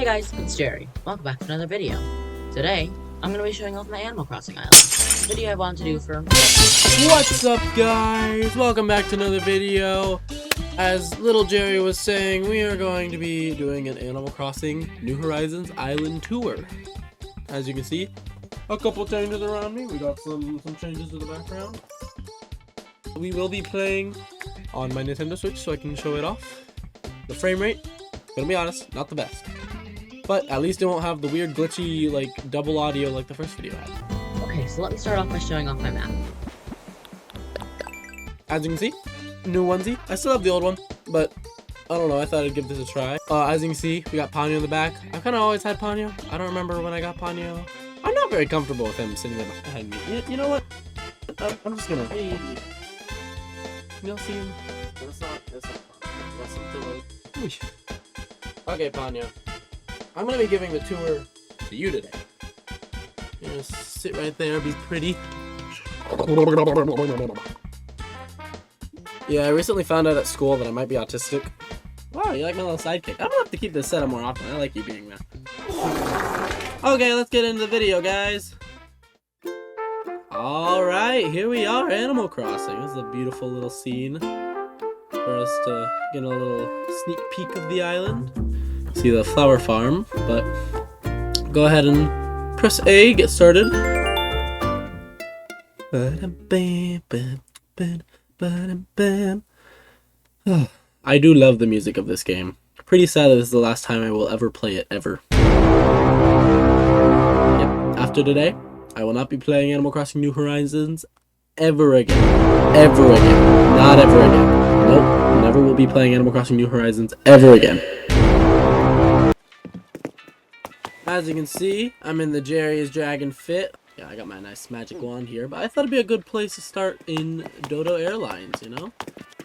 Hey guys, it's Jerry. Welcome back to another video. Today, I'm going to be showing off my Animal Crossing island. It's a video I wanted to do for... What's up, guys? Welcome back to another video. As little Jerry was saying, we are going to be doing an Animal Crossing New Horizons island tour. As you can see, a couple changes around me. We got some changes to the background. We will be playing on my Nintendo Switch so I can show it off. The frame rate, gonna be honest, not the best. But at least it won't have the weird glitchy, like, double audio like the first video had. Okay, so let me start off by showing off my map. As you can see, new onesie. I still have the old one, but I don't know, I thought I'd give this a try. As you can see, we got Ponyo in the back. I've kind of always had Ponyo. I don't remember when I got Ponyo. I'm not very comfortable with him sitting there behind me. You know what? I'm just gonna... Hey. You'll see him. That's not okay, Ponyo. I'm gonna be giving the tour to you today. You're gonna sit right there, be pretty. Yeah, I recently found out at school that I might be autistic. Wow, you like my little sidekick. I'm gonna have to keep this set up more often. I like you being there. Okay, let's get into the video, guys. Alright, here we are, Animal Crossing. This is a beautiful little scene for us to get a little sneak peek of the island. See the flower farm, but go ahead and press A, get started. I do love the music of this game. Pretty sad that this is the last time I will ever play it, ever. Yep, after today, I will not be playing Animal Crossing New Horizons ever again. Ever again. Not ever again. Nope, never will be playing Animal Crossing New Horizons ever again. As you can see, I'm in the JerryIsDragon fit. Yeah, I got my nice magic wand here, but I thought it'd be a good place to start in Dodo Airlines, you know?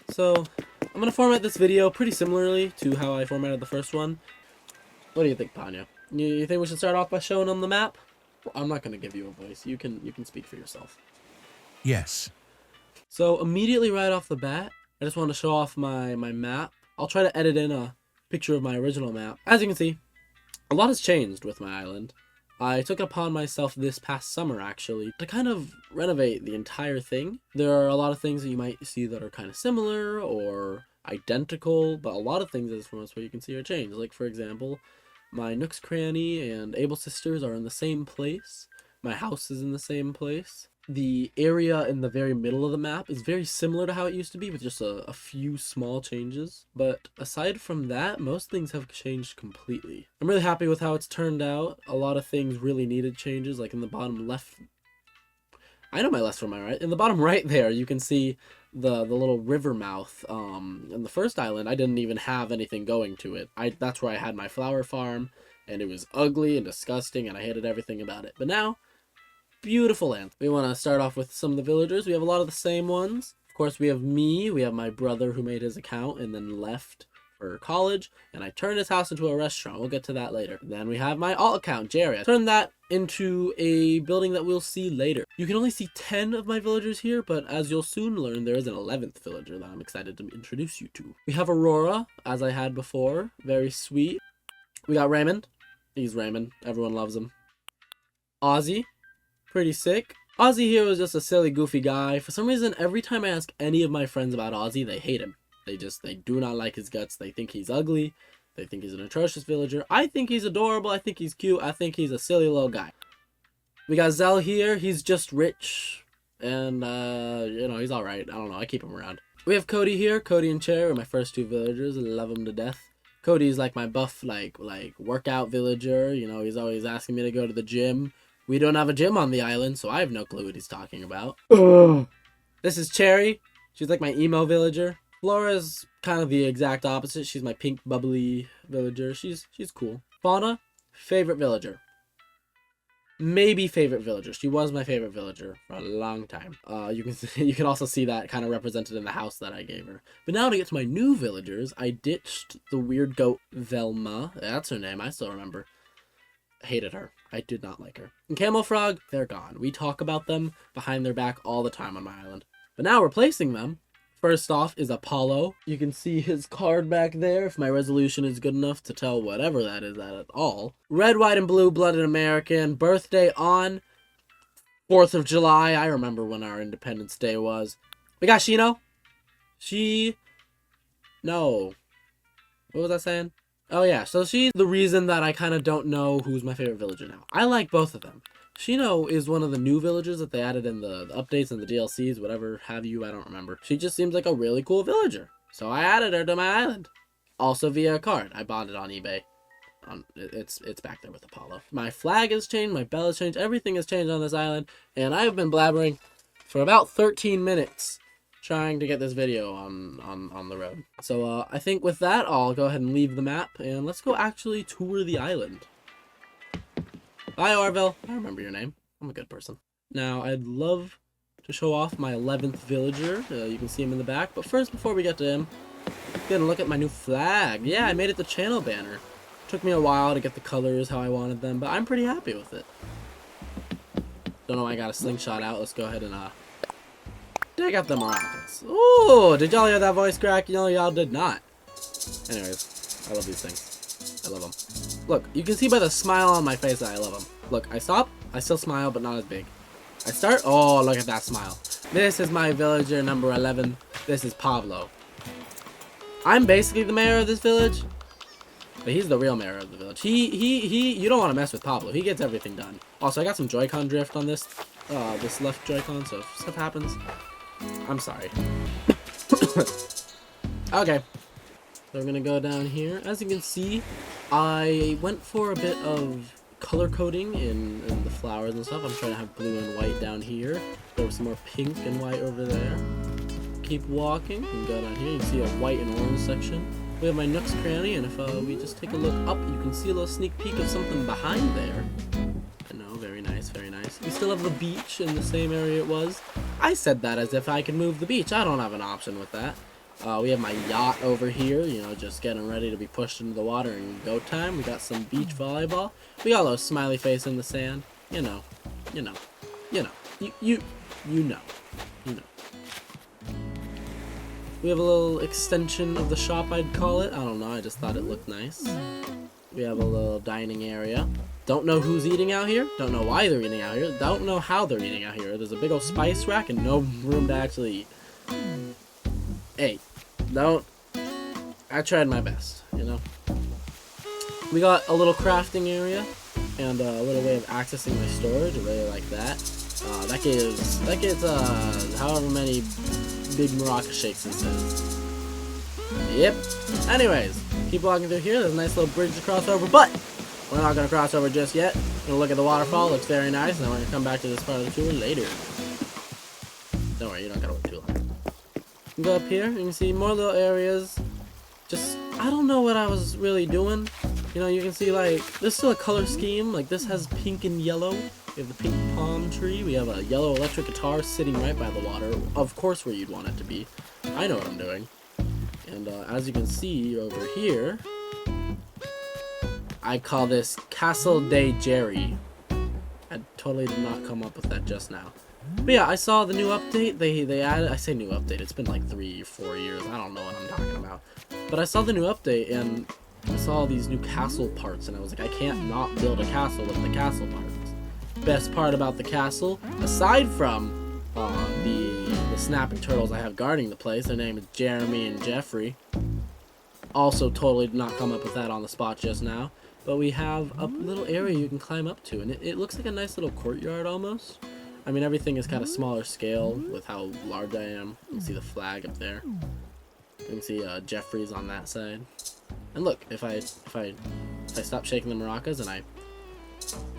So, I'm gonna format this video pretty similarly to how I formatted the first one. What do you think, Ponyo? You think we should start off by showing on the map? Well, I'm not gonna give you a voice. You can speak for yourself. Yes. So, immediately right off the bat, I just want to show off my map. I'll try to edit in a picture of my original map. As you can see, a lot has changed with my island. I took it upon myself this past summer, actually, to kind of renovate the entire thing. There are a lot of things that you might see that are kind of similar or identical, but a lot of things, as from what you can see, are changed. Like, for example, my Nook's Cranny and Able Sisters are in the same place. My house is in the same place. The area in the very middle of the map is very similar to how it used to be, with just a few small changes. But aside from that, most things have changed completely. I'm really happy with how it's turned out. A lot of things really needed changes, like in the bottom left. I know my left from my right. In the bottom right there, you can see the little river mouth. In the first island, I didn't even have anything going to it. That's where I had my flower farm, and it was ugly and disgusting, and I hated everything about it. But now, beautiful land. We want to start off with some of the villagers. We have a lot of the same ones. Of course, we have me. We have my brother who made his account and then left for college. And I turned his house into a restaurant. We'll get to that later. Then we have my alt account, Jerry. I turned that into a building that we'll see later. You can only see 10 of my villagers here, but as you'll soon learn, there is an 11th villager that I'm excited to introduce you to. We have Aurora, as I had before. Very sweet. We got Raymond. He's Raymond. Everyone loves him. Ozzy. Pretty sick. Ozzy here was just a silly, goofy guy. For some reason, every time I ask any of my friends about Ozzy, they hate him. They do not like his guts. They think he's ugly. They think he's an atrocious villager. I think he's adorable. I think he's cute. I think he's a silly little guy. We got Zell here. He's just rich. And, you know, he's alright. I don't know. I keep him around. We have Cody here. Cody and Cher are my first two villagers. I love them to death. Cody's like my buff, like workout villager. You know, he's always asking me to go to the gym. We don't have a gym on the island, so I have no clue what he's talking about. This is Cherry. She's like my emo villager. Flora's kind of the exact opposite. She's my pink bubbly villager. She's cool. Fauna, favorite villager. Maybe favorite villager. She was my favorite villager for a long time. You can also see that kind of represented in the house that I gave her. But now to get to my new villagers, I ditched the weird goat Velma. That's her name. I still remember. Hated her. I did not like her. And Camel Frog, they're gone. We talk about them behind their back all the time on my island. But now replacing them, First off is Apollo. You can see his card back there if my resolution is good enough to tell whatever that is at all. Red, white, and blue blooded American. Birthday on 4th of July. I remember when our Independence Day was. We got Shino. No. What was I saying? Oh yeah, so she's the reason that I kind of don't know who's my favorite villager now. I like both of them. Shino is one of the new villagers that they added in the updates and the DLCs, whatever have you, I don't remember. She just seems like a really cool villager. So I added her to my island. Also via a card. I bought it on eBay. It's back there with Apollo. My flag has changed, my bell has changed, everything has changed on this island. And I have been blabbering for about 13 minutes trying to get this video on the road. So I think with that, I'll go ahead and leave the map. And let's go actually tour the island. Bye, Orville. I remember your name. I'm a good person. Now, I'd love to show off my 11th villager. You can see him in the back. But first, before we get to him, get a look at my new flag. Yeah, I made it the channel banner. Took me a while to get the colors how I wanted them, but I'm pretty happy with it. Don't know why I got a slingshot out. Let's go ahead and dig up the maracas. Ooh, did y'all hear that voice crack? Y'all did not. Anyways, I love these things. I love them. Look, you can see by the smile on my face that I love them. Look, I stop, I still smile, but not as big. I start, oh, look at that smile. This is my villager number 11. This is Pablo. I'm basically the mayor of this village, but he's the real mayor of the village. You don't want to mess with Pablo. He gets everything done. Also, I got some Joy-Con drift on this left Joy-Con, so if stuff happens, I'm sorry. Okay. So we're gonna go down here. As you can see, I went for a bit of color coding in the flowers and stuff. I'm trying to have blue and white down here. There was some more pink and white over there. Keep walking and go down here. You can see a white and orange section. We have my Nook's Cranny, and if we just take a look up, you can see a little sneak peek of something behind there. I know, very nice, very nice. We still have the beach in the same area it was. I said that as if I could move the beach. I don't have an option with that. We have my yacht over here, you know, just getting ready to be pushed into the water and go time. We got some beach volleyball. We got a little smiley face in the sand. You know. You know. We have a little extension of the shop, I'd call it. I don't know, I just thought it looked nice. We have a little dining area. Don't know who's eating out here. Don't know why they're eating out here. Don't know how they're eating out here. There's a big old spice rack and no room to actually eat. Hey, I tried my best, you know. We got a little crafting area and a little way of accessing my storage. I really like that. That gives however many big maraca shakes instead. Yep. Anyways, keep walking through here. There's a nice little bridge to cross over, but we're not gonna cross over just yet. We're gonna look at the waterfall. Looks very nice, and then we're gonna come back to this part of the tour later. Don't worry, you don't gotta wait too long. Go up here, you can see more little areas. Just, I don't know what I was really doing. You know, you can see, like, there's still a color scheme. Like, this has pink and yellow. We have the pink palm tree. We have a yellow electric guitar sitting right by the water. Of course where you'd want it to be. I know what I'm doing. And as you can see over here, I call this Castle de Jerry. I totally did not come up with that just now. But yeah, I saw the new update. They added, I say new update, it's been like 3 or 4 years. I don't know what I'm talking about. But I saw the new update and I saw these new castle parts and I was like, I can't not build a castle with the castle parts. Best part about the castle, aside from the snapping turtles I have guarding the place, their name is Jeremy and Jeffrey. Also totally did not come up with that on the spot just now. But we have a little area you can climb up to and it looks like a nice little courtyard almost. I mean, everything is kind of smaller scale with how large I am. You can see the flag up there. You can see Jeffrey's on that side. And look, if I stop shaking the maracas and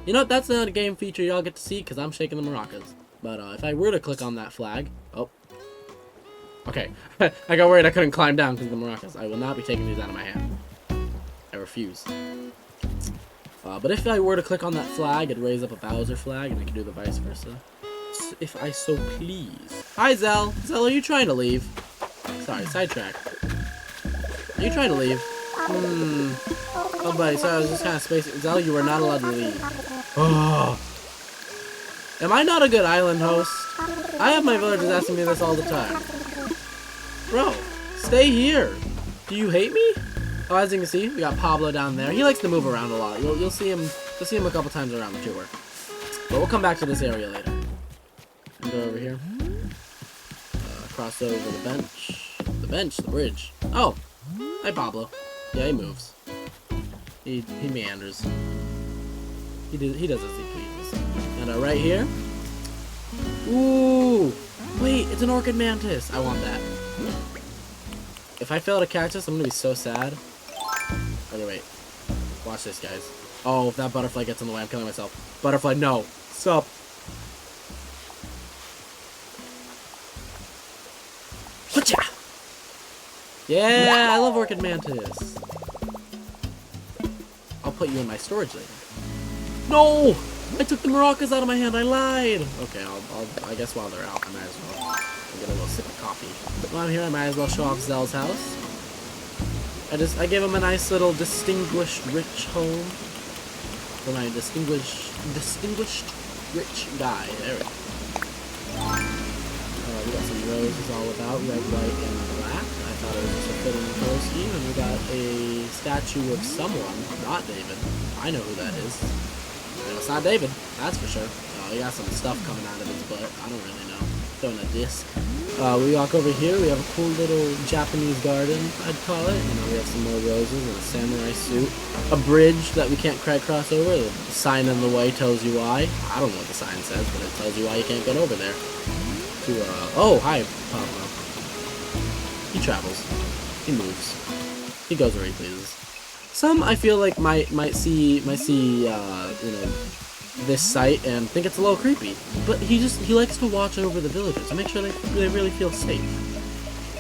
you know what, that's not a game feature y'all get to see because I'm shaking the maracas. But if I were to click on that flag, oh, okay, I got worried I couldn't climb down because of the maracas. I will not be taking these out of my hand. I refuse. But if I were to click on that flag, it'd raise up a Bowser flag, and I could do the vice versa. If I so please. Hi, Zell. Zell, are you trying to leave? Sorry, sidetrack. Are you trying to leave? Oh, buddy, sorry, I was just kind of spacing. Zell, you are not allowed to leave. Oh. Am I not a good island host? I have my villagers asking me this all the time. Bro, stay here. Do you hate me? Oh, as you can see, we got Pablo down there. He likes to move around a lot. You'll see him a couple times around the tour. But we'll come back to this area later. And go over here. Cross over the bench. The bridge. Oh, hi Pablo. Yeah, he moves. He meanders. He does as he pleases. And right here. Ooh, wait, it's an orchid mantis. I want that. If I fail at a cactus, I'm gonna be so sad. Okay, wait. Watch this, guys. Oh, if that butterfly gets in the way, I'm killing myself. Butterfly, no. Stop. Whatcha? Yeah, I love orchid mantis. I'll put you in my storage later. No! I took the maracas out of my hand. I lied. Okay, I guess while they're out, I might as well get a little sip of coffee. While I'm here, I might as well show off Zell's house. I gave him a nice little distinguished rich home for my distinguished rich guy. There we go. We got some roses all about, red, white, and black. I thought it was just a fitting color scheme, and we got a statue of someone, not David. I know who that is. No, it's not David, that's for sure. Oh, he got some stuff coming out of his butt. I don't really know. Throwing a disc. We walk over here. We have a cool little Japanese garden, I'd call it. You know, we have some more roses and a samurai suit. A bridge that we can't quite cross over. The sign in the way tells you why. I don't know what the sign says, but it tells you why you can't get over there. Oh, hi, Pablo. He travels. He moves. He goes where he pleases. Some I feel like might see you know, this site and think it's a little creepy, but he likes to watch over the villagers and make sure they really feel safe.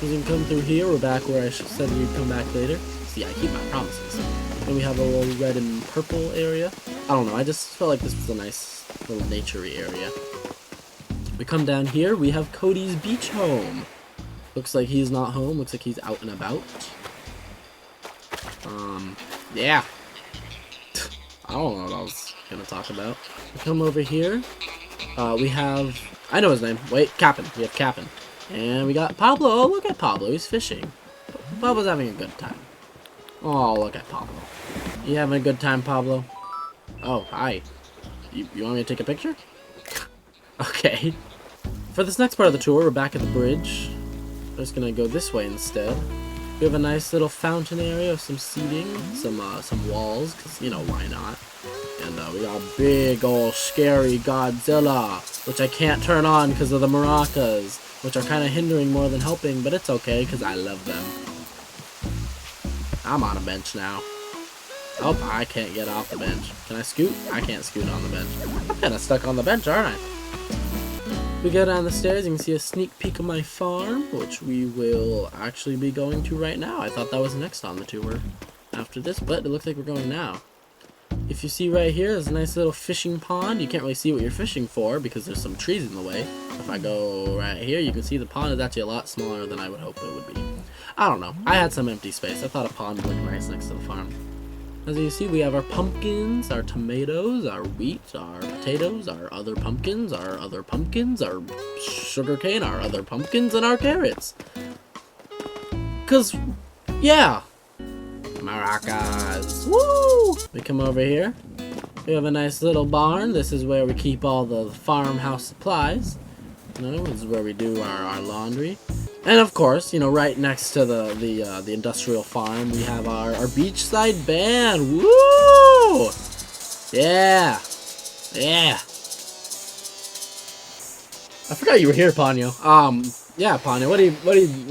We can come through here. We're back where I said we'd come back later. See, I keep my promises. And we have a little red and purple area. I don't know. I just felt like this was a nice little nature-y area. We come down here. We have Cody's beach home. Looks like he's not home. Looks like he's out and about. Yeah. I don't know what I was gonna talk about. We come over here. We have... I know his name. Wait, Cap'n. We have Cap'n. And we got Pablo. Oh, look at Pablo. He's fishing. Pablo's having a good time. Oh, look at Pablo. You having a good time, Pablo? Oh, hi. You want me to take a picture? Okay. For this next part of the tour, we're back at the bridge. We're just gonna go this way instead. We have a nice little fountain area with some seating, some walls, because, you know, why not? And we got a big old scary Godzilla, which I can't turn on because of the maracas, which are kind of hindering more than helping, but it's okay because I love them. I'm on a bench now. Oh, I can't get off the bench. Can I scoot? I can't scoot on the bench. I'm kind of stuck on the bench, aren't I? We go down the stairs, you can see a sneak peek of my farm, which we will actually be going to right now. I thought that was next on the tour after this, but it looks like we're going now. If you see right here, there's a nice little fishing pond. You can't really see what you're fishing for because there's some trees in the way. If I go right here, you can see the pond is actually a lot smaller than I would hope it would be. I don't know. I had some empty space. I thought a pond would look nice next to the farm. As you see, we have our pumpkins, our tomatoes, our wheat, our potatoes, our other pumpkins, our sugarcane, our other pumpkins, and our carrots. 'Cause, yeah. Maracas. Woo! We come over here. We have a nice little barn. This is where we keep all the farmhouse supplies. You know, this is where we do our laundry. And of course, you know, right next to the industrial farm, we have our beachside band. Woo! Yeah. Yeah. I forgot you were here, Ponyo. Yeah, Ponyo, what do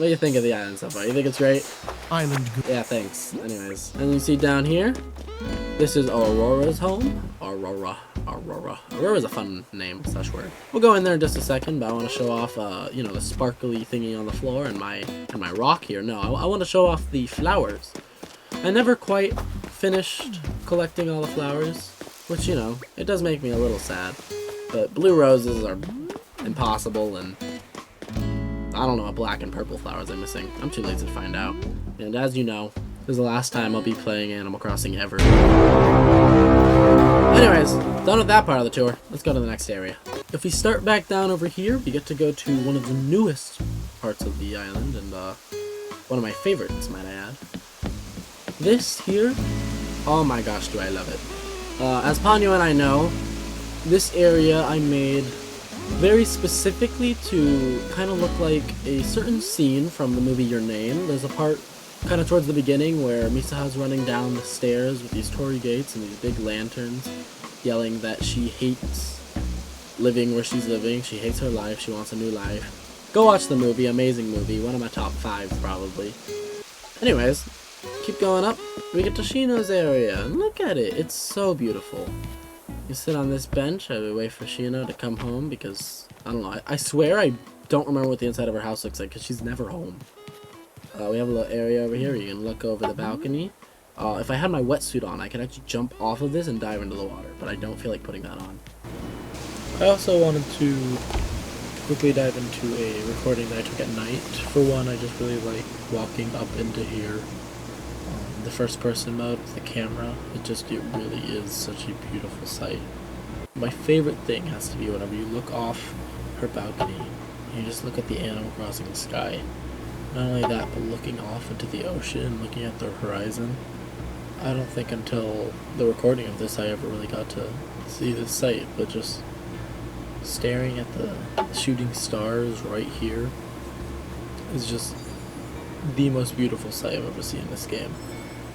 you think of the island so far? You think it's great? Island good. Yeah, thanks. Anyways, and you see down here, this is Aurora's home. Aurora. Aurora's a fun name, such word. We'll go in there in just a second, but I want to show off, you know, the sparkly thingy on the floor and my rock here. No, I want to show off the flowers. I never quite finished collecting all the flowers, which, you know, it does make me a little sad. But blue roses are impossible, and I don't know what black and purple flowers I'm missing. I'm too lazy to find out. And as you know, this is the last time I'll be playing Animal Crossing ever. Anyways, done with that part of the tour. Let's go to the next area. If we start back down over here, we get to go to one of the newest parts of the island, and one of my favorites, might I add. This here, oh my gosh, do I love it. As Ponyo and I know, this area I made very specifically to kind of look like a certain scene from the movie Your Name. There's a part kind of towards the beginning where Misaha's running down the stairs with these torii gates and these big lanterns, yelling that she hates living where she's living, she hates her life, she wants a new life. Go watch the movie, amazing movie, one of my top 5 probably. Anyways, keep going up, we get to Shino's area, and look at it, it's so beautiful. You sit on this bench, I wait for Shino to come home because, I don't know, I swear I don't remember what the inside of her house looks like because she's never home. We have a little area over here, you can look over the balcony. If I had my wetsuit on, I could actually jump off of this and dive into the water, but I don't feel like putting that on. I also wanted to quickly dive into a recording that I took at night. For one, I just really like walking up into here. The first person mode with the camera, it really is such a beautiful sight. My favorite thing has to be whenever you look off her balcony, you just look at the Animal Crossing sky. Not only that, but looking off into the ocean, looking at the horizon. I don't think until the recording of this I ever really got to see this sight, but just staring at the shooting stars right here is just the most beautiful sight I've ever seen in this game.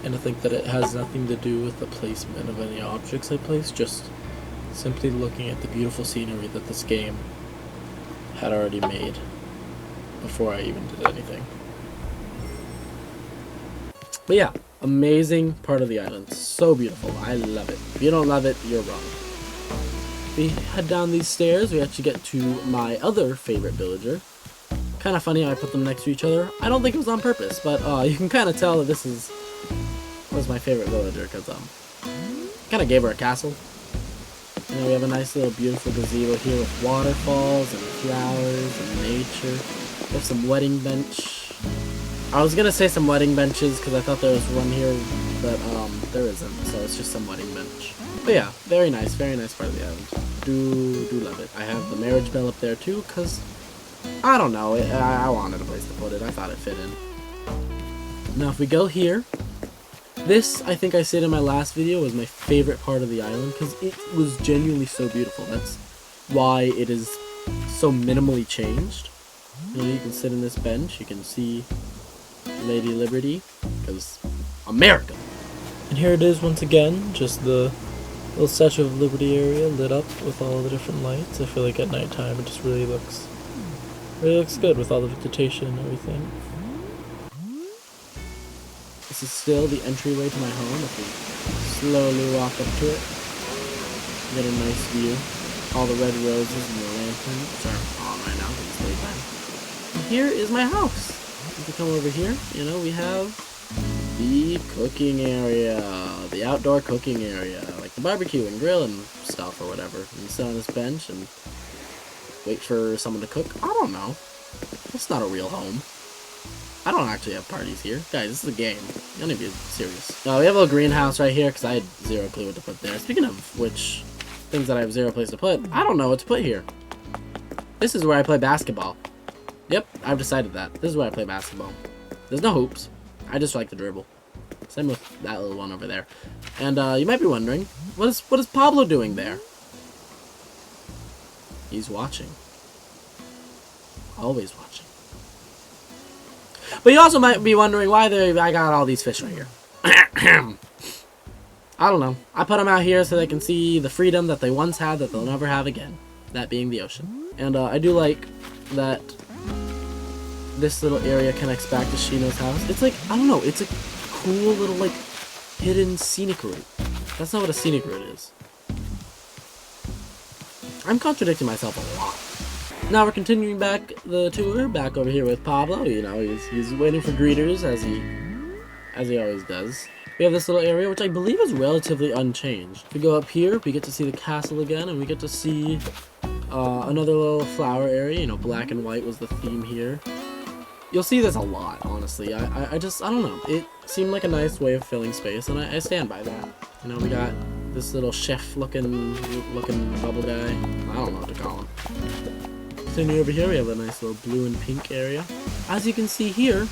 And to think that it has nothing to do with the placement of any objects I place, just simply looking at the beautiful scenery that this game had already made before I even did anything. But yeah, amazing part of the island, so beautiful, I love it. If you don't love it, you're wrong. We head down these stairs, we actually get to my other favorite villager. Kind of funny how I put them next to each other. I don't think it was on purpose, but you can kind of tell that this was my favorite villager, because kind of gave her a castle. You know, we have a nice little beautiful gazebo here with waterfalls and flowers and nature. We have some wedding bench. I was gonna say some wedding benches because I thought there was one here, but there isn't, so it's just some wedding bench. But yeah, very nice part of the island. Do love it. I have the marriage bell up there too, because I don't know, I wanted a place to put it. I thought it fit in. Now if we go here, this, I think I said in my last video, was my favorite part of the island because it was genuinely so beautiful. That's why it is so minimally changed. You know, you can sit in this bench, you can see Lady Liberty, because America! And here it is once again, just the little Statue of Liberty area lit up with all the different lights. I feel like at nighttime it just really looks good with all the vegetation and everything. This is still the entryway to my home. If we slowly walk up to it, you get a nice view. All the red roses and the lanterns, which are on right now because it's daytime. And here is my house. If you come over here, you know, we have the cooking area, the outdoor cooking area, like the barbecue and grill and stuff or whatever. And you sit on this bench and wait for someone to cook. I don't know. It's not a real home. I don't actually have parties here. Guys, this is a game. You don't need to be serious. We have a little greenhouse right here because I had zero clue what to put there. Speaking of which, things that I have zero place to put, I don't know what to put here. This is where I play basketball. Yep, I've decided that. This is where I play basketball. There's no hoops. I just like to dribble. Same with that little one over there. And you might be wondering, what is Pablo doing there? He's watching. Always watching. But you also might be wondering why I got all these fish right here. I don't know. I put them out here so they can see the freedom that they once had that they'll never have again. That being the ocean. And I do like that this little area connects back to Shino's house. It's like, I don't know, it's a cool little, like, hidden scenic route. That's not what a scenic route is. I'm contradicting myself a lot. Now we're continuing back the tour, back over here with Pablo. You know, he's waiting for greeters as he always does. We have this little area, which I believe is relatively unchanged. We go up here, we get to see the castle again, and we get to see another little flower area. You know, black and white was the theme here. You'll see this a lot, honestly. I don't know. It seemed like a nice way of filling space, and I stand by that. You know, we got this little chef looking bubble guy. I don't know what to call him. Continue over here, we have a nice little blue and pink area. As you can see here,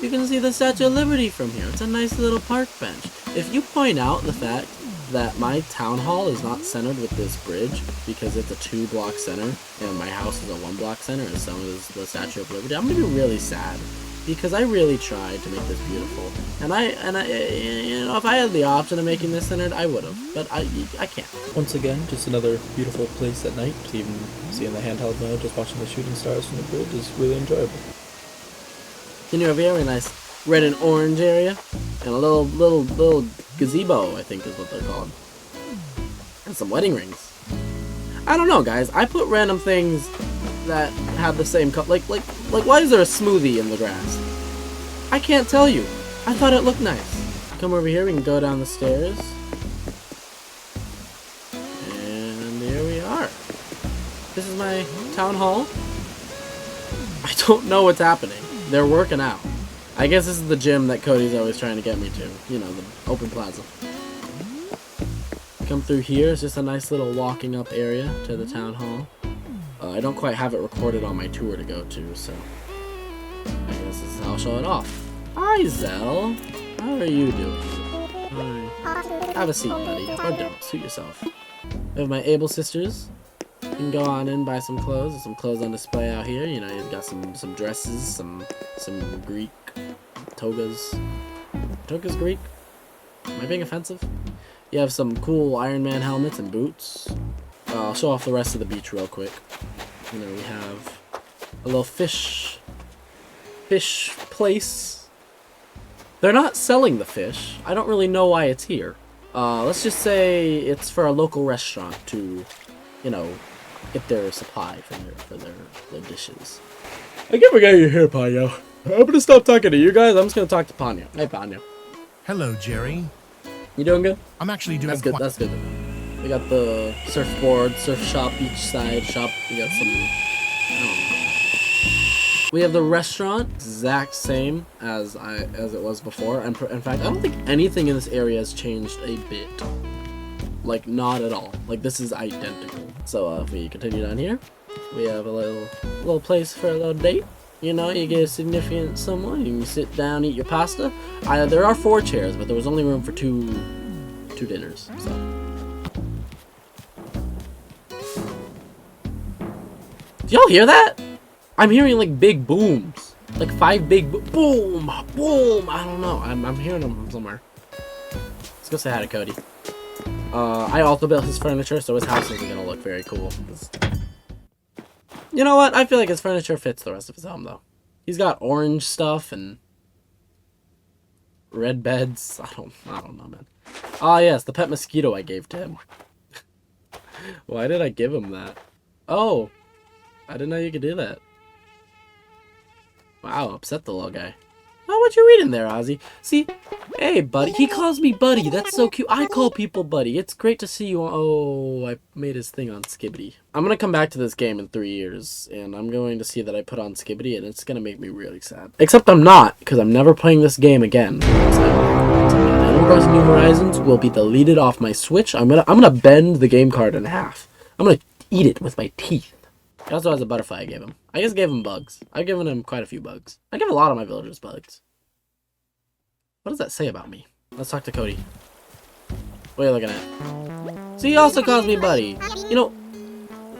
you can see the Statue of Liberty from here. It's a nice little park bench. If you point out the fact that my town hall is not centered with this bridge because it's a 2-block center and my house is a 1-block center and so is the Statue of Liberty, I'm gonna be really sad because I really tried to make this beautiful. And I you know, if I had the option of making this centered, I would have, but I can't. Once again, just another beautiful place at night. Even seeing the handheld mode, just watching the shooting stars from the bridge is really enjoyable. Continue over here, a nice red and orange area, and a little gazebo, I think is what they're called, and some wedding rings. I don't know, guys. I put random things that have the same color. Like, why is there a smoothie in the grass? I can't tell you. I thought it looked nice. Come over here. We can go down the stairs, and here we are. This is my town hall. I don't know what's happening. They're working out. I guess this is the gym that Cody's always trying to get me to. You know, the open plaza. Come through here. It's just a nice little walking up area to the town hall. I don't quite have it recorded on my tour to go to, so I guess this is how I'll show it off. Hi, Zell. How are you doing? Hi. Have a seat, buddy. Or don't. Suit yourself. I have my able sisters. You can go on in, buy some clothes. There's some clothes on display out here. You know, you've got some dresses, some Greek togas. Togas Greek? Am I being offensive? You have some cool Iron Man helmets and boots. I'll show off the rest of the beach real quick. You know, we have a little fish place. They're not selling the fish. I don't really know why it's here. Let's just say it's for a local restaurant to, you know, get their supply for their dishes. I can't forget you're here, Ponyo. I'm gonna stop talking to you guys. I'm just gonna talk to Ponyo. Hey, Ponyo. Hello, Jerry. You doing good? I'm actually doing That's good. That's good. We got the surfboard, surf shop, beachside shop. We got some. I don't know. We have the restaurant, exact same as it was before. And in fact, I don't think anything in this area has changed a bit. Like, not at all. Like, this is identical. So if we continue down here, we have a little place for a little date. You know, you get a significant someone, you can sit down, eat your pasta. There are 4 chairs, but there was only room for two dinners. So. Do y'all hear that? I'm hearing like big booms, like 5 big boom, boom. I don't know. I'm hearing them from somewhere. Let's go say hi to Cody. I also built his furniture, so his house isn't gonna look very cool. You know what? I feel like his furniture fits the rest of his home, though. He's got orange stuff and red beds. I don't know, man. Ah, yes, the pet mosquito I gave to him. Why did I give him that? Oh, I didn't know you could do that. Wow, upset the little guy. Oh, what you reading there, Ozzy? See, hey, buddy. He calls me buddy. That's so cute. I call people buddy. It's great to see you. Oh, I made his thing on Skibbity. I'm going to come back to this game in 3 years, and I'm going to see that I put on Skibbity, and it's going to make me really sad. Except I'm not, because I'm never playing this game again. Animal Crossing New Horizons will be deleted off my Switch. I'm gonna bend the game card in half. I'm going to eat it with my teeth. He also has a butterfly I gave him. I just gave him bugs. I've given him quite a few bugs. I give a lot of my villagers bugs. What does that say about me? Let's talk to Cody. What are you looking at? So he also calls me buddy. You know,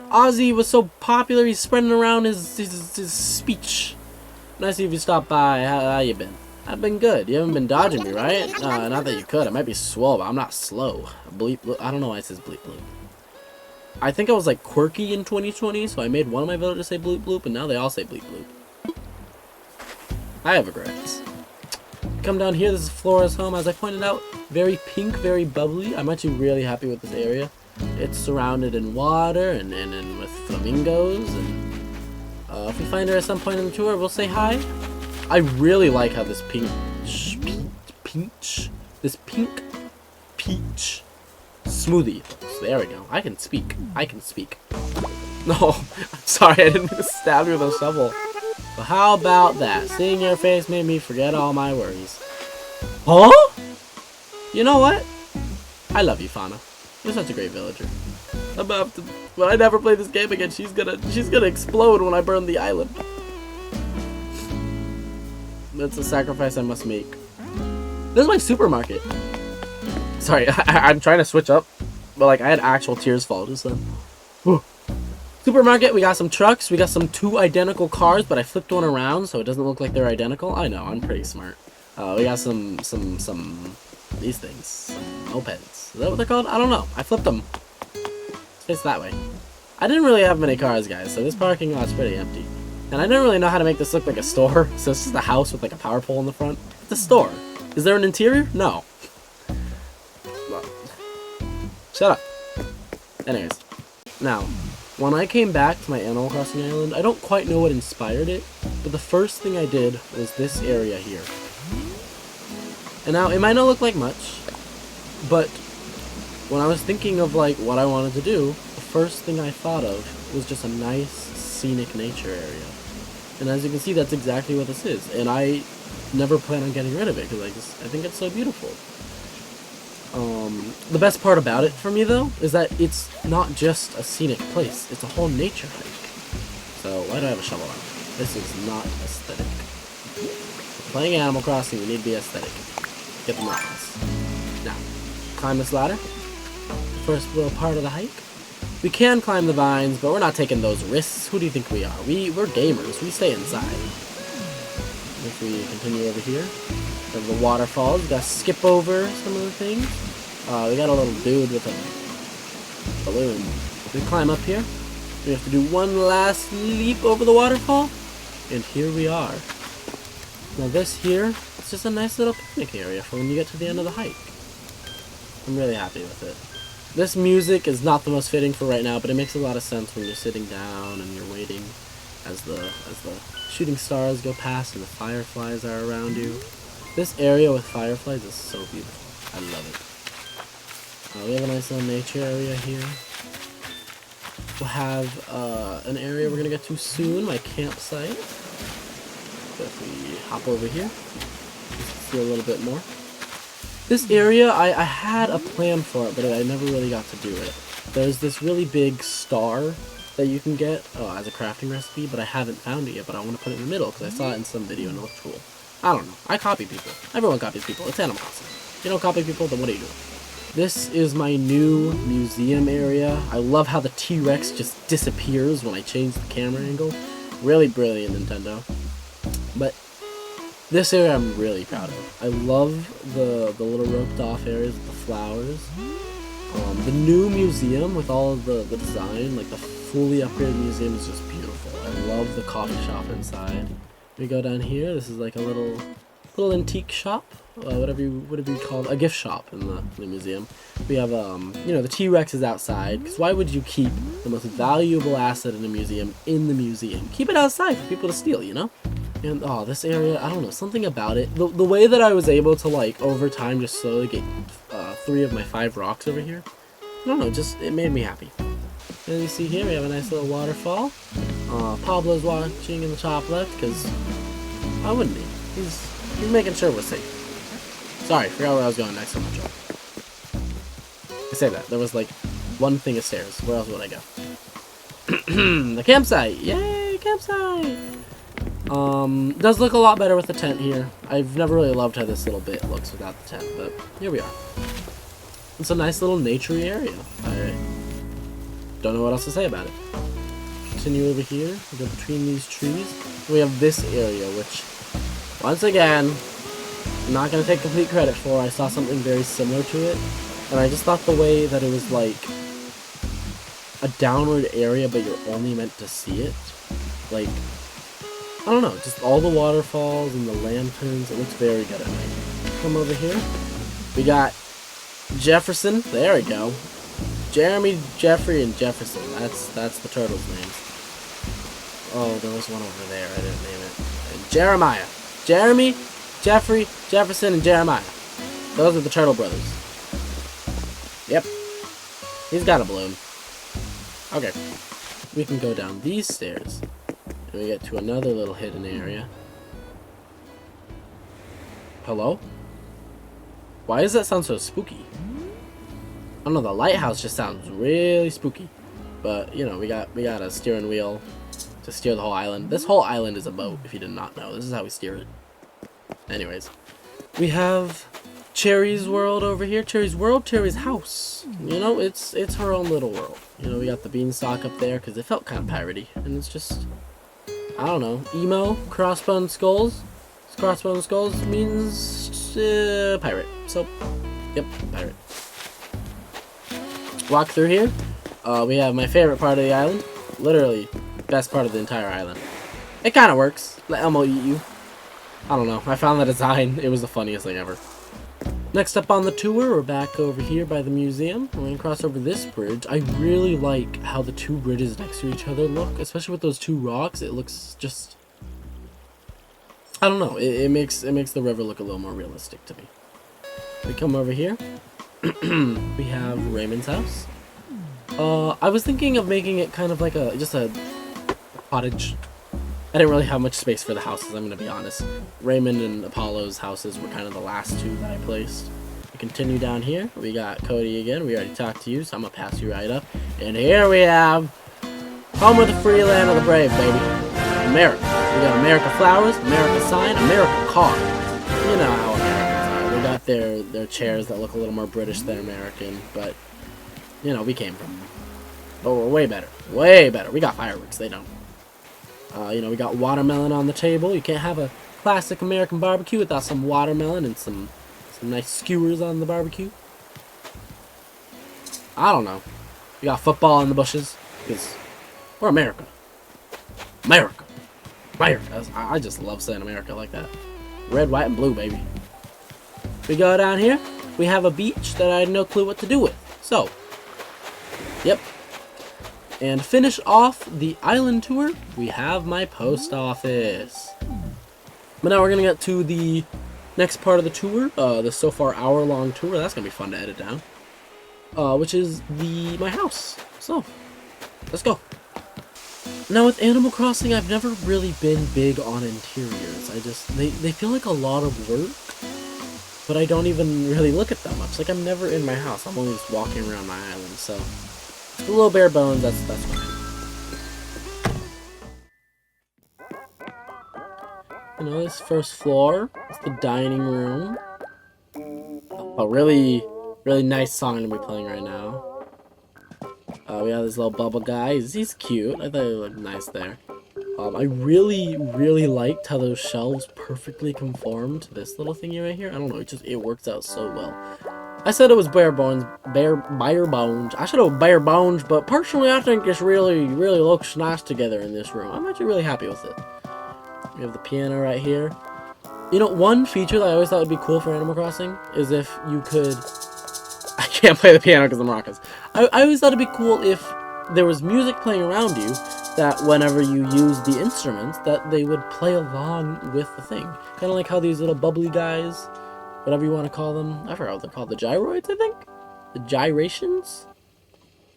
Ozzy was so popular, he's spreading around his speech. Nice of you stopped by. How you been? I've been good. You haven't been dodging me, right? Not that you could. I might be slow, but I'm not slow. Bleep, I don't know why it says bleep bloop. I think I was like quirky in 2020, so I made one of my villagers say bleep bloop, and now they all say bleep bloop. I have regrets. Come down here, this is Flora's home, as I pointed out. Very pink, very bubbly. I'm actually really happy with this area. It's surrounded in water and with flamingos, and if we find her at some point in the tour, we'll say hi. I really like how this pink peach smoothie. There we go. I can speak. No, I'm sorry, I didn't mean to stab you with a shovel. But how about that? Seeing your face made me forget all my worries. Huh? You know what? I love you, Fauna. You're such a great villager. I'm about to, when I never play this game again, she's gonna explode when I burn the island. That's a sacrifice I must make. This is my supermarket. Sorry, I'm trying to switch up, but like I had actual tears fall just then. Whew. Supermarket, we got some trucks, we got some 2 identical cars, but I flipped one around so it doesn't look like they're identical. I know, I'm pretty smart. We got some these things, some mopeds. Is that what they're called? I don't know. I flipped them. It's that way. I didn't really have many cars, guys, so this parking lot's pretty empty. And I didn't really know how to make this look like a store, so it's just a house with like a power pole in the front. It's a store. Is there an interior? No. Shut up. Anyways, now, when I came back to my Animal Crossing island, I don't quite know what inspired it, but the first thing I did was this area here. And now, it might not look like much, but when I was thinking of like what I wanted to do, the first thing I thought of was just a nice scenic nature area. And as you can see, that's exactly what this is. And I never plan on getting rid of it because I think it's so beautiful. The best part about it for me though is that it's not just a scenic place, it's a whole nature hike. So why do I have a shovel on? This is not aesthetic. Playing Animal Crossing, you need to be aesthetic. Get the mountains. Now, climb this ladder. First little part of the hike. We can climb the vines, but we're not taking those risks. Who do you think we are? We're gamers. We stay inside. If we continue over here, we have the waterfalls. We gotta skip over some of the things. We got a little dude with a balloon. We climb up here. We have to do one last leap over the waterfall. And here we are. Now this here, it's just a nice little picnic area for when you get to the end of the hike. I'm really happy with it. This music is not the most fitting for right now, but it makes a lot of sense when you're sitting down and you're waiting as the shooting stars go past and the fireflies are around you. This area with fireflies is so beautiful. I love it. We have a nice little nature area here. We'll have an area we're going to get to soon, my campsite. So if we hop over here, see a little bit more. This area, I had a plan for it, but I never really got to do it. There's this really big star that you can get as a crafting recipe, but I haven't found it yet, but I want to put it in the middle because I saw it in some video and it looked cool. I don't know. I copy people. Everyone copies people. It's Animal Crossing. If you don't copy people, then what are you doing? This is my new museum area. I love how the T-Rex just disappears when I change the camera angle. Really brilliant, Nintendo. But this area I'm really proud of. I love the little roped off areas with the flowers. The new museum with all of the design, like the fully upgraded museum, is just beautiful. I love the coffee shop inside. We go down here. This is like a little antique shop, whatever you call it, a gift shop in the museum. We have the T-Rex is outside, because why would you keep the most valuable asset in a museum in the museum? Keep it outside for people to steal, you know? And this area, I don't know, something about it. The way that I was able to like over time just slowly get 3 of my 5 rocks over here. I don't know, just it made me happy. And you see here we have a nice little waterfall. Pablo's watching in the top left because why wouldn't he? He's making sure we're safe. Sorry, forgot where I was going next on my job. I say that there was like one thing of stairs. Where else would I go? The campsite! Yay, campsite! Does look a lot better with the tent here. I've never really loved how this little bit looks without the tent, but here we are. It's a nice little naturey area. I don't know what else to say about it. Continue over here, we go between these trees. We have this area, which, once again, I'm not going to take complete credit for. I saw something very similar to it, and I just thought the way that it was like a downward area, but you're only meant to see it, like, I don't know, just all the waterfalls and the lanterns, it looks very good at night. Come over here, we got Jefferson, there we go. Jeremy, Jeffrey, and Jefferson, that's the turtles' names. Oh, there was one over there, I didn't name it. And Jeremiah. Jeremy, Jeffrey, Jefferson, and Jeremiah. Those are the turtle brothers. Yep. He's got a balloon. Okay. We can go down these stairs. And we get to another little hidden area. Hello? Why does that sound so spooky? don't know, the lighthouse just sounds really spooky. But, you know, we got a steering wheel to steer the whole island. This whole island is a boat, if you did not know. This is how we steer it. Anyways, we have Cherry's world over here. Cherry's world, Cherry's house. You know, it's her own little world. You know, we got the beanstalk up there because it felt kind of piratey. And it's just, I don't know, emo, crossbone skulls. Crossbone skulls means pirate. So, yep, pirate. Walk through here. We have my favorite part of the island. Literally, best part of the entire island. It kind of works. Let Elmo eat you. I don't know. I found the design. It was the funniest thing ever. Next up on the tour, we're back over here by the museum. We're going to cross over this bridge. I really like how the two bridges next to each other look, especially with those two rocks. It looks just, I don't know. It makes the river look a little more realistic to me. We come over here. We have Raymond's house. I was thinking of making it kind of like just a cottage. I didn't really have much space for the houses, I'm going to be honest. Raymond and Apollo's houses were kind of the last two that I placed. We continue down here. We got Cody again. We already talked to you, so I'm going to pass you right up. And here we have home of the free land of the brave, baby. America. We got America flowers, America sign, America car. You know how Americans are. We got their chairs that look a little more British than American, but, you know, we came from them. But we're way better. Way better. We got fireworks. They don't. You know, we got watermelon on the table. You can't have a classic American barbecue without some watermelon and some nice skewers on the barbecue. I don't know. We got football in the bushes because we're America. America. America. I just love saying America like that. Red, white, and blue, baby. We go down here. We have a beach that I had no clue what to do with. So, yep. And to finish off the island tour, we have my post office. But now we're going to get to the next part of the tour, the so far hour-long tour. That's going to be fun to edit down. Which is my house. So, let's go. Now with Animal Crossing, I've never really been big on interiors. They feel like a lot of work, but I don't even really look at them much. Like, I'm never in my house. I'm always walking around my island, so a little bare bones, that's fine. You know, this first floor is the dining room. A really nice song to be playing right now. We have this little bubble guy. He's cute. I thought he looked nice there. I really liked how those shelves perfectly conform to this little thingy right here. I don't know, it works out so well. I said it was bare bones. I said it was bare bones, but personally I think it's really looks nice together in this room. I'm actually really happy with it. We have the piano right here. You know, one feature that I always thought would be cool for Animal Crossing is if you could... I can't play the piano because I'm rocking. I always thought it'd be cool if there was music playing around you, that whenever you use the instruments, that they would play along with the thing. Kind of like how these little bubbly guys, whatever you want to call them, I forgot what they're called, the gyroids, I think? The gyrations?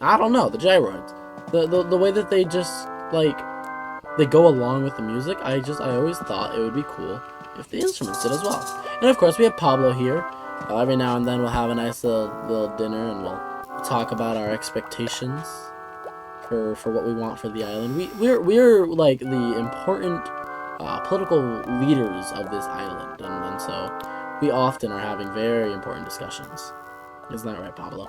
I don't know, the gyroids. The way that they just, like, they go along with the music, I always thought it would be cool if the instruments did as well. And of course, we have Pablo here. Every now and then we'll have a nice little dinner and we'll talk about our expectations for what we want for the island. We're like the important political leaders of this island, and so we often are having very important discussions. Isn't that right, Pablo?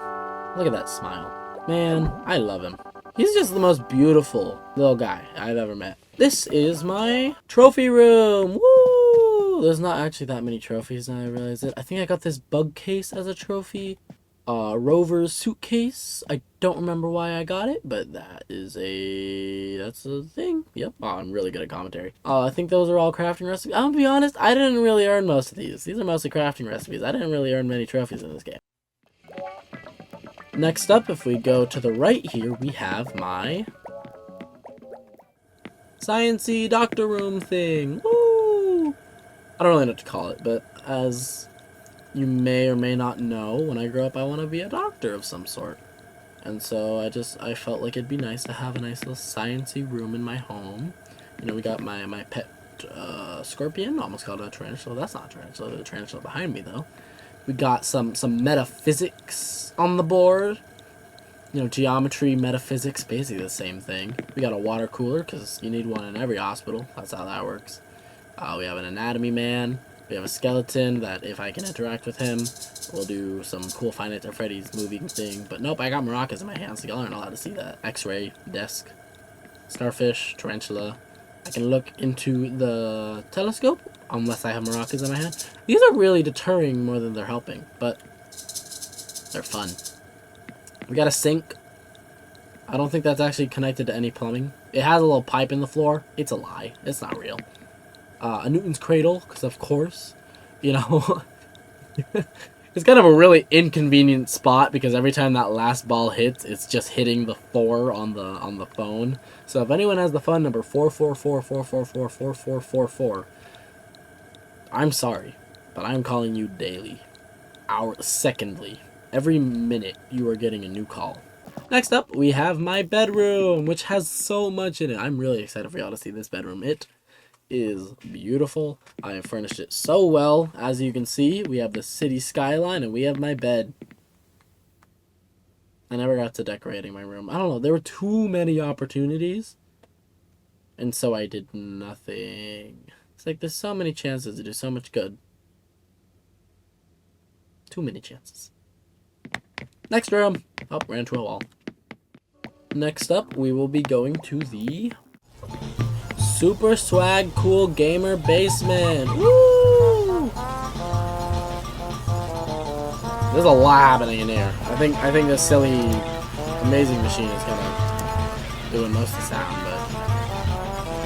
Look at that smile. Man, I love him. He's just the most beautiful little guy I've ever met. This is my trophy room. Woo! There's not actually that many trophies now I realize it. I think I got this bug case as a trophy. Rover's suitcase. I don't remember why I got it, but that's a thing. Yep. Oh, I'm really good at commentary. I think those are all crafting recipes. I'm gonna be honest, I didn't really earn most of these. These are mostly crafting recipes. I didn't really earn many trophies in this game. Next up, if we go to the right here, we have my science-y doctor room thing. Woo! I don't really know what to call it, but as you may or may not know, when I grow up I want to be a doctor of some sort. And so I felt like it'd be nice to have a nice little science-y room in my home. You know, we got my pet scorpion, almost called a tarantula. That's not a tarantula, there's a tarantula behind me though. We got some metaphysics on the board. You know, geometry, metaphysics, basically the same thing. We got a water cooler, because you need one in every hospital. That's how that works. We have an anatomy man. We have a skeleton that if I can interact with him, we'll do some cool Five Nights at Freddy's moving thing. But nope, I got maracas in my hands, so y'all aren't allowed to see that. X-ray, desk, starfish, tarantula. I can look into the telescope, unless I have maracas in my hand. These are really deterring more than they're helping, but they're fun. We got a sink. I don't think that's actually connected to any plumbing. It has a little pipe in the floor. It's a lie. It's not real. A Newton's cradle, because of course, you know, it's kind of a really inconvenient spot because every time that last ball hits, it's just hitting the 4 on the phone. So if anyone has the phone number 44444444444, I'm sorry, but I'm calling you daily, secondly. Every minute you are getting a new call. Next up, we have my bedroom, which has so much in it. I'm really excited for y'all to see this bedroom. It is beautiful. I have furnished it so well. As you can see, we have the city skyline and we have my bed. I never got to decorating my room. I don't know. There were too many opportunities. And so I did nothing. It's like there's so many chances to do so much good. Too many chances. Next room. Oh, ran into a wall. Next up, we will be going to the Super Swag Cool Gamer Basement. Woo! There's a lot happening in here. I think this silly amazing machine is kind of doing most of the sound, but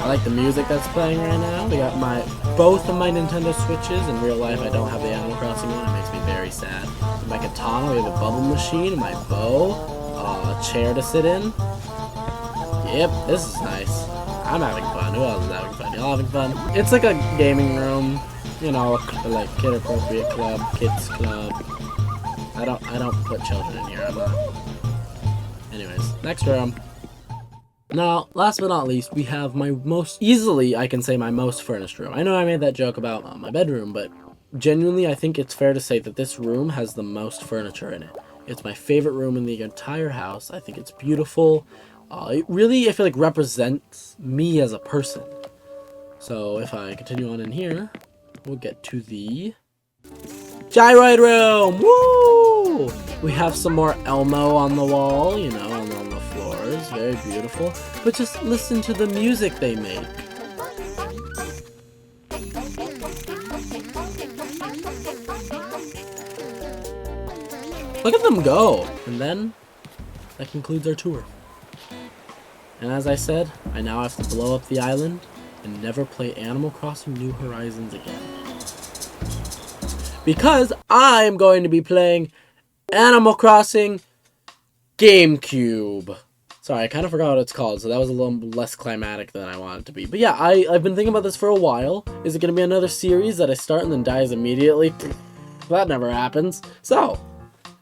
I like the music that's playing right now. We got both of my Nintendo Switches. In real life, I don't have the Animal Crossing one. It makes me very sad. With my katana, we have a bubble machine, my bow, a chair to sit in. Yep, this is nice. I'm having fun. Who else is having fun? Y'all having fun? It's like a gaming room, you know, like kid appropriate club, kids club. I don't put children in here. I'm not. Anyways, next room. Now, last but not least, we have my most furnished room. I know I made that joke about my bedroom, but genuinely, I think it's fair to say that this room has the most furniture in it. It's my favorite room in the entire house. I think it's beautiful. It really, I feel like, represents me as a person. So if I continue on in here, we'll get to the gyroid room. Woo! We have some more Elmo on the wall, you know, on the floors. Very beautiful. But just listen to the music they make. Look at them go! And then, that concludes our tour. And as I said, I now have to blow up the island and never play Animal Crossing New Horizons again. Because I'm going to be playing Animal Crossing GameCube. Sorry, I kind of forgot what it's called, so that was a little less climatic than I wanted it to be. But yeah, I've been thinking about this for a while. Is it going to be another series that I start and then dies immediately? That never happens. So,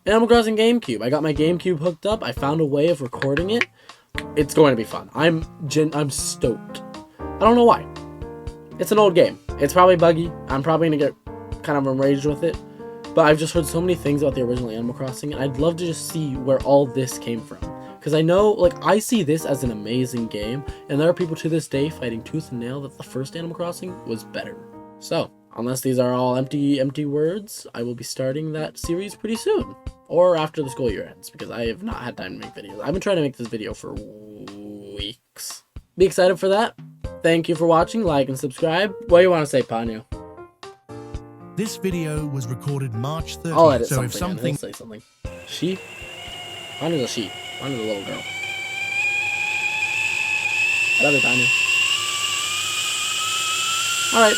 Animal Crossing GameCube. I got my GameCube hooked up. I found a way of recording it. It's going to be fun. I'm stoked. I don't know why. It's an old game. It's probably buggy. I'm probably going to get kind of enraged with it. But I've just heard so many things about the original Animal Crossing, and I'd love to just see where all this came from. Because I know, like, I see this as an amazing game, and there are people to this day fighting tooth and nail that the first Animal Crossing was better. So, unless these are all empty words, I will be starting that series pretty soon. Or after the school year ends, because I have not had time to make videos. I've been trying to make this video for weeks. Be excited for that. Thank you for watching. Like and subscribe. What do you want to say, Panyo? This video was recorded March 30th. I'll edit so something. if something... Say something. She? Panyo's a she. Panyo's a little girl. I love you, Panyo. Alright.